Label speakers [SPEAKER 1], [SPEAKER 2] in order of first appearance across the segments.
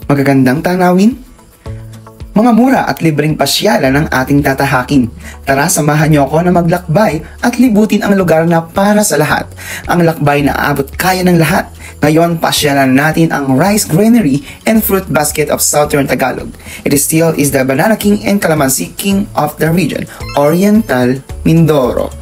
[SPEAKER 1] magagandang tanawin, mga mura at libreng pasyalan ang ating tatahakin. Tara, samahan niyo ako na maglakbay at libutin ang lugar na para sa lahat. Ang lakbay na abot kaya ng lahat. Ngayon, pasyalan natin ang Rice Granary and Fruit Basket of Southern Tagalog. It still is the Banana King and Calamansi King of the region, Oriental Mindoro.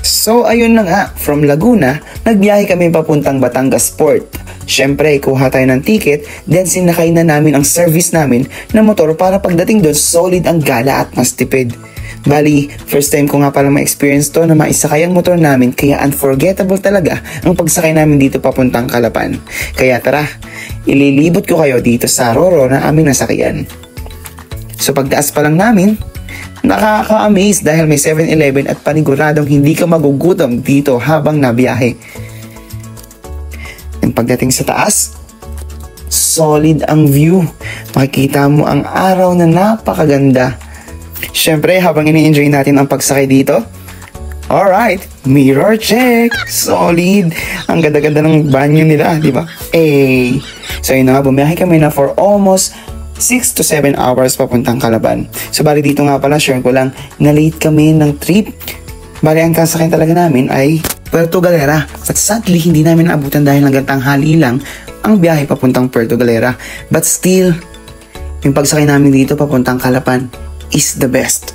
[SPEAKER 1] So ayun na nga, from Laguna, nagbiyahe kami papuntang Batangas Port. Syempre, kuha tayo ng ticket, then sinakay na namin ang service namin na motor para pagdating doon, solid ang gala at mas tipid. Bali, first time ko nga pala ma-experience to na maisakay ang motor namin, kaya unforgettable talaga ang pagsakay namin dito papuntang Calapan. Kaya tara, ililibot ko kayo dito sa Roro na aming nasakyan. So pagtaas pa lang namin, nakaka-amaze dahil may 7-Eleven at paniguradong hindi ka magugutom dito habang nabiyahe. And pagdating sa taas, solid ang view. Makikita mo ang araw na napakaganda. Syempre, habang ini-enjoy natin ang pagsakay dito, alright, mirror check! Solid! Ang ganda-ganda ng banyo nila, di ba? So yun na nga, bumiyahe kami na for almost 6 to 7 hours papuntang Calapan. So bali dito nga pala, share ko lang, na-late kami ng trip. Bali ang kasakyan talaga namin ay Puerto Galera. At sadly, hindi namin naabutan dahil hanggang tanghali lang ang biyahe papuntang Puerto Galera. But still, yung pagsakay namin dito papuntang Calapan is the best.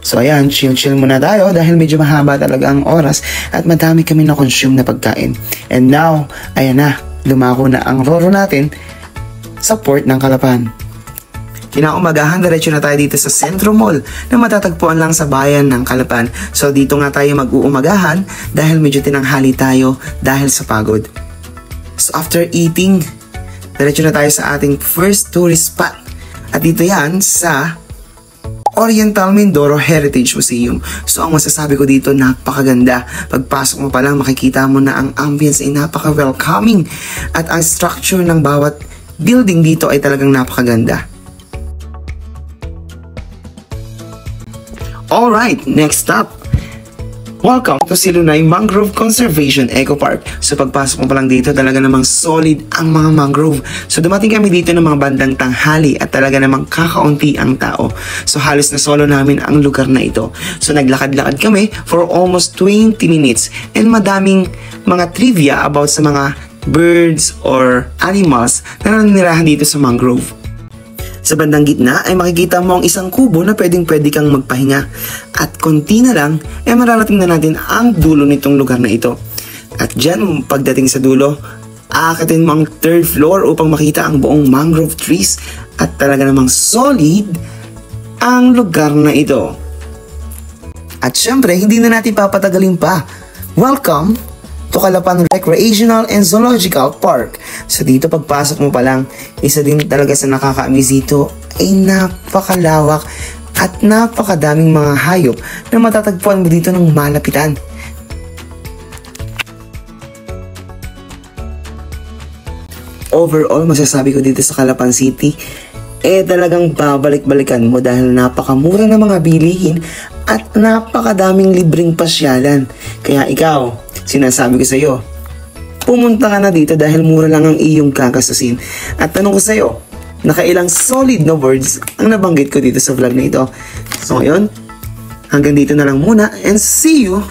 [SPEAKER 1] So ayan, chill muna tayo dahil medyo mahaba talaga ang oras at madami kami na-consume na pagkain. And now, ayan na, lumako na ang Roro natin sa port ng Calapan. Kinaumagahan, diretso na tayo dito sa Centro Mall na matatagpuan lang sa bayan ng Calapan. So dito nga tayo mag-uumagahan dahil medyo tinanghali tayo dahil sa pagod. So after eating, diretso na tayo sa ating first tourist spot. At dito yan sa Oriental Mindoro Heritage Museum. So ang masasabi ko dito, napakaganda. Pagpasok mo pa lang, makikita mo na ang ambience ay napaka-welcoming. At ang structure ng bawat building dito ay talagang napakaganda. Alright, next up. Welcome to Silunay Mangrove Conservation Eco Park. So pagpasok mo pa lang dito, talaga namang solid ang mga mangrove. So dumating kami dito ng mga bandang tanghali at talaga namang kakaunti ang tao. So halos na solo namin ang lugar na ito. So naglakad-lakad kami for almost 20 minutes and madaming mga trivia about sa mga birds or animals na nanirahan dito sa mangrove. Sa bandang gitna ay makikita mo ang isang kubo na pwedeng-pwede kang magpahinga. At konti na lang ay mararating na natin ang dulo nitong lugar na ito. At dyan, pagdating sa dulo, aakatin mo ang 3rd floor upang makita ang buong mangrove trees. At talaga namang solid ang lugar na ito. At syempre, hindi na natin papatagalin pa. Welcome to Calapan Recreational and Zoological Park. So dito pagpasok mo pa lang, isa din talaga sa nakaka-amaze dito ay napakalawak at napakadaming mga hayop na matatagpuan mo dito ng malapitan. Overall, masasabi ko dito sa Calapan City, talagang babalik-balikan mo dahil napakamura ng mga bilihin at napakadaming libreng pasyalan. Kaya ikaw, sinasabi ko sa iyo, pumunta ka na dito dahil mura lang ang iyong kakasusin. At tanong ko sa iyo, nakailang solid na words ang nabanggit ko dito sa vlog na ito. So ngayon, hanggang dito na lang muna and see you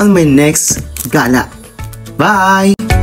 [SPEAKER 1] on my next gala. Bye!